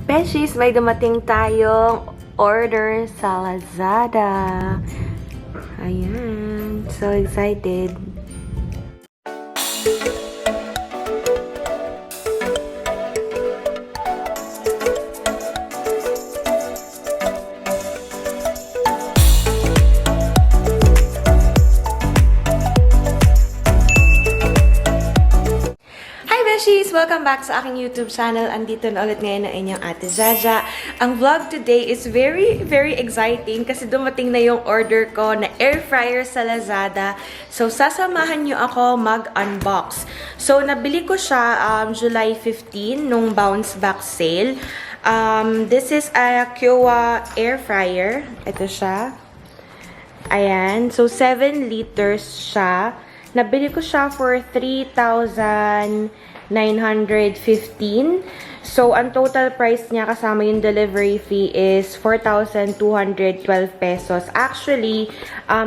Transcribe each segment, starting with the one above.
Beshies, may dumating tayong order sa Lazada. Ayan. So excited. Welcome back sa aking YouTube channel. Andito na ulit ngayon ang inyong Ate Jaja. Ang vlog today is very exciting kasi dumating na yung order ko na air fryer sa Lazada. So, sasamahan nyo ako mag-unbox. So, nabili ko siya July 15 nung bounce back sale. This is a Kyowa air fryer. Ito siya. Ayan. So, 7 liters siya. Nabili ko siya for 3,915. So, ang total price niya kasama yung delivery fee is 4,212 pesos. Actually,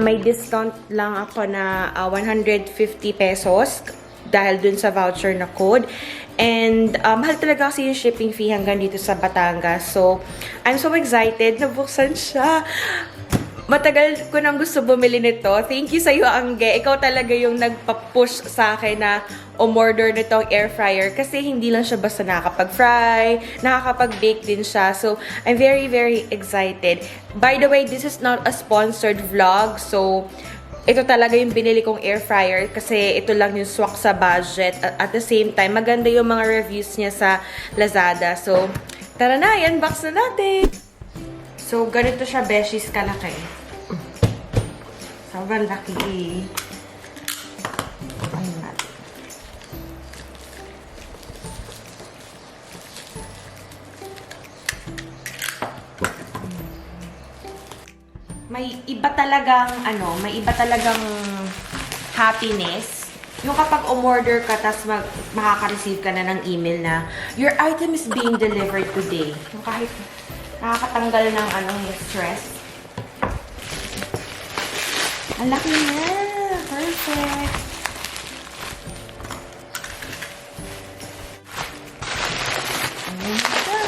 may discount lang ako na 150 pesos dahil dun sa voucher na code. And, mahal talaga kasi yung shipping fee hanggang dito sa Batangas. So, I'm so excited. Nabuksan siya. Matagal ko nang gusto bumili nito. Thank you sa iyo, Angge. Ikaw talaga yung nagpa-push sa akin na umorder nitong air fryer kasi hindi lang siya basta nakakapag-fry, nakakapag-bake din siya. So, I'm very excited. By the way, this is not a sponsored vlog. So, ito talaga yung binili kong air fryer kasi ito lang yung swak sa budget. At the same time, maganda yung mga reviews niya sa Lazada. So, tara na, i-unbox na natin! So, ganito siya, beshies, kalaki. Sobrang laki eh. Ayun natin. May iba talagang, may iba talagang happiness. Yung kapag umorder ka, tas makaka-receive ka na ng email na, your item is being delivered today. Yung kahit nakakatanggal ng stress. Ang laki na! Perfect! Ayan siya!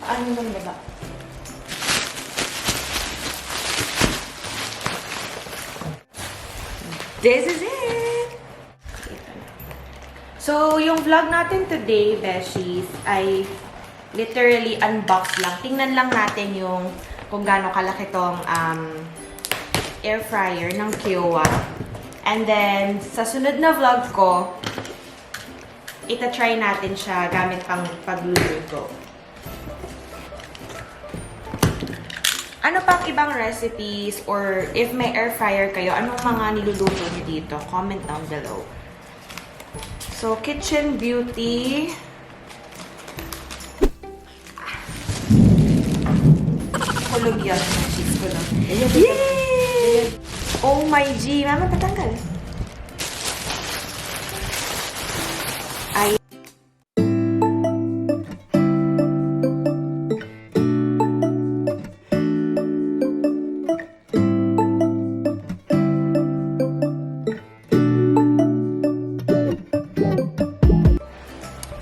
Ano bang baba? This is it! So, yung vlog natin today, beshies, ay literally unbox lang. Tingnan lang natin yung kung gaano kalaki tong air fryer ng Kyowa. And then, sa sunod na vlog ko, ita-try natin siya gamit pang pagluluto. Ano pang ibang recipes or if may air fryer kayo, anong mga niluluto niyo dito? Comment down below. So, kitchen beauty. Kulog yan. Cheese ko lang. Yay! Oh my G! Mama, patanggal. Ay.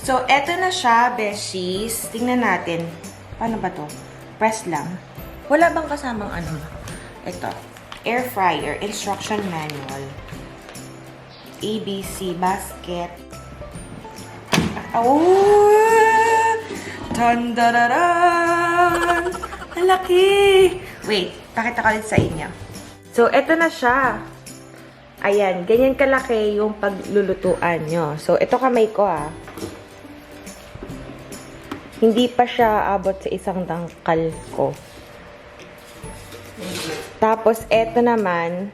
So, eto na siya, beshies. Tingnan natin. Paano ba to? Press lang. Wala bang kasamang Ito. Air fryer. Instruction manual. ABC. Basket. Oh! Tan-da-da-dan! Ang laki! Wait. Pakita ko ulit sa inyo. So, eto na siya. Ayan. Ganyan kalaki yung paglulutuan nyo. So, ito kamay ko Hindi pa siya abot sa isang dangkal ko. Tapos, eto naman,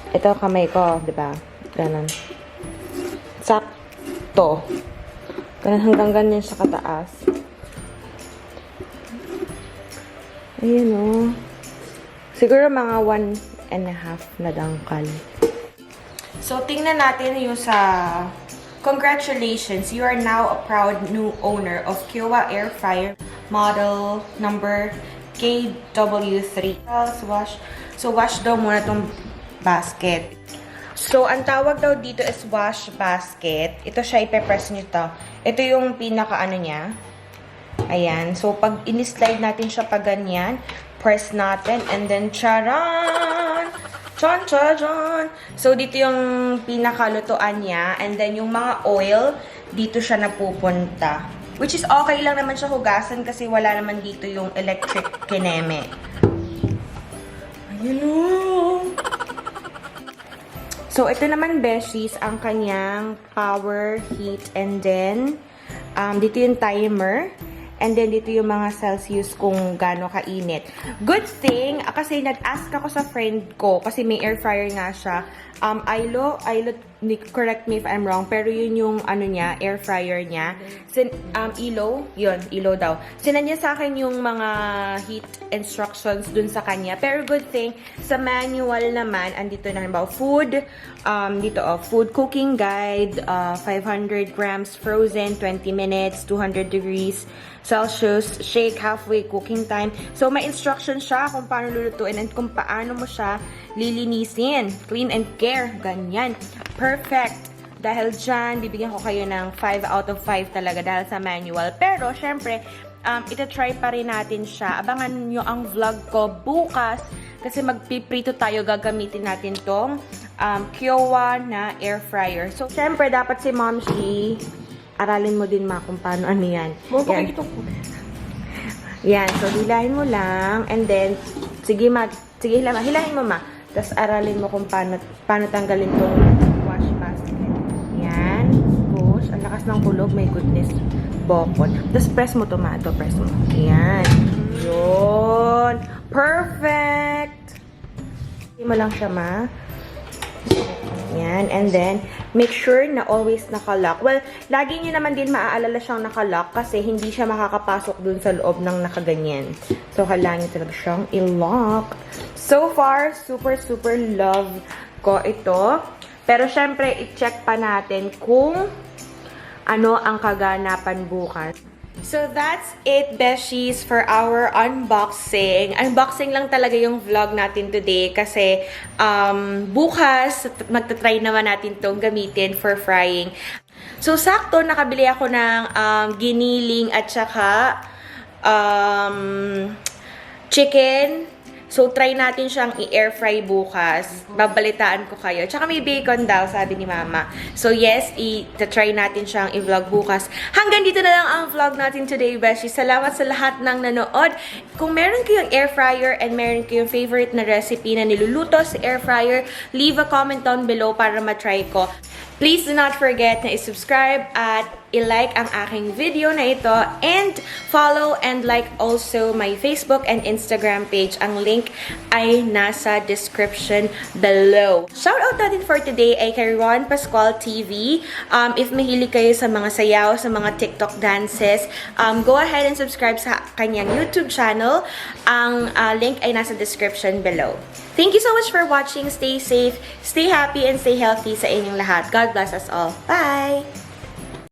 ito kamay ko, di ba? Ganon. Sakto. Ganon hanggang ganyan sa kataas. Ayan Siguro mga 1.5 na dangkal. So, tingnan natin yung sa congratulations, you are now a proud new owner of Kyowa air fryer model number KW3. So, wash daw muna tong basket. So, ang tawag daw dito is wash basket. Ito siya, ipe-press nyo to. Ito yung pinaka-ano niya. Ayan. So, pag in-slide natin siya pa ganyan, press natin, and then, charan! Chon, chon, chon! So, dito yung pinakalutuan niya, and then, yung mga oil, dito siya napupunta. Which is okay lang naman siya hugasan kasi wala naman dito yung electric kineme. Ayun o! So, ito naman, beshies, ang kanyang power, heat, and then, dito yung timer. And then, dito yung mga Celsius kung gaano kainit. Good thing, kasi nag-ask ako sa friend ko, kasi may air fryer nga siya. Ilo, correct me if I'm wrong, pero yun yung ano niya, air fryer niya. Ilo daw. Sinan niya sa akin yung mga heat instructions dun sa kanya. Pero good thing, sa manual naman, andito na rin ba, food, food cooking guide, 500 grams frozen, 20 minutes, 200 degrees Celsius, shake halfway, cooking time. So, may instruction siya kung paano lulutuin and kung paano mo siya lilinisin. Clean and care. Ganyan. Perfect. Dahil dyan, bibigyan ko kayo ng 5 out of 5 talaga dahil sa manual. Pero, syempre, ita-try pa rin natin siya. Abangan nyo ang vlog ko bukas kasi magpiprito tayo. Gagamitin natin tong Kyowa na air fryer. So, syempre, dapat si Momshi, aralin mo din ma kung paano ano yan. Yan. Yan. So, hilahin mo lang. And then, sige hilahin mo ma. Tapos, aralin mo kung paano tanggalin tong wash basket. Yan. Push. Ang lakas ng kulog. My goodness. Bokod. Tapos, press mo to ma. Ito, press mo. Yan. Yun. Perfect! Hindi mo lang siya ma. Yan. And then, make sure na always naka-lock. Well, lagi nyo naman din maaalala siyang naka-lock kasi hindi siya makakapasok dun sa loob ng nakaganyan. So, kailangan nyo talaga siyang i-lock. So far, super love ko ito. Pero, syempre, i-check pa natin kung ano ang kaganapan bukas. So, that's it, beshies, for our unboxing. Unboxing lang talaga yung vlog natin today kasi bukas, magta-try naman natin tong gamitin for frying. So, sakto, nakabili ako ng giniling at saka chicken. So, try natin siyang i-air fry bukas. Babalitaan ko kayo. Tsaka may bacon daw, sabi ni Mama. So, yes, i-try natin siyang i-vlog bukas. Hanggang dito na lang ang vlog natin today, Beshi. Salamat sa lahat ng nanood. Kung meron kayong air fryer and meron kayong favorite na recipe na niluluto sa air fryer, leave a comment down below para matry ko. Please do not forget na i-subscribe at i-like ang aking video na ito and follow and like also my Facebook and Instagram page. Ang link ay nasa description below. Shoutout natin for today ay kay Ron Pascual TV. If mahilig kayo sa mga sayaw, sa mga TikTok dances, go ahead and subscribe sa kanyang YouTube channel. Ang link ay nasa description below. Thank you so much for watching. Stay safe, stay happy, and stay healthy sa inyong lahat. God bless us all. Bye!